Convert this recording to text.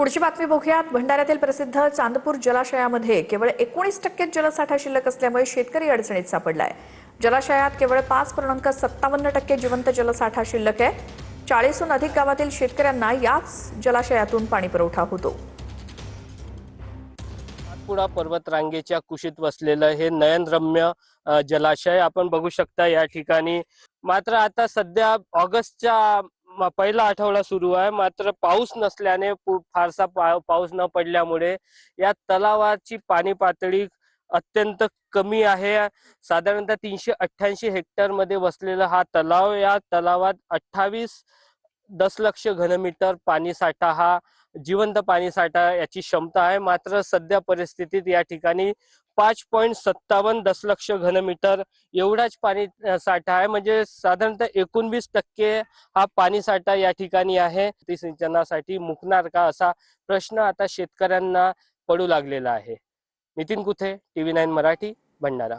पुढची बातमी बघूयात। भंडाऱ्यातील प्रसिद्ध चांदपूर जलाशयामध्ये केवळ 19% जलसाठा शिल्लक असल्यामुळे शेतकरी अडचणीत सापडलाय। जलाशयात केवळ 5.57% जिवंत जलसाठा शिल्लक आहे। 40हून अधिक गावातील शेतकऱ्यांना याच जलाशयातून पाणी पुरवठा होतो। सातपुडा पर्वतरांगेच्या कुशीत वसलेलं हे नयनरम्य जलाशय आपण बघू शकता या ठिकाणी। मात्र आता सध्या ऑगस्टच्या पहिला आठवडा सुरू आहे, मात्र पाऊस नसल्याने फारसा पाऊस न पडल्यामुळे या तलावाची पाणी पातळी अत्यंत कमी आहे। साधारणतः 388 हेक्टर मध्ये वसलेला हा तलाव, या तलावात 28 दशलक्ष घनमीटर पाणीसाठा हा जिवंत पाणीसाठा याची क्षमता आहे। मात्र सध्या परिस्थितीत या ठिकाणी 5.57 दशलक्ष घनमीटर एवढाच पाणी साठा आहे, म्हणजे साधारणतः 19% हा पाणीसाठा या ठिकाणी आहे। सिंचनासाठी मुकणार का असा प्रश्न आता शेतकऱ्यांना पडू लागलेला आहे। नितीन कुथे, TV9 मराठी, भंडारा।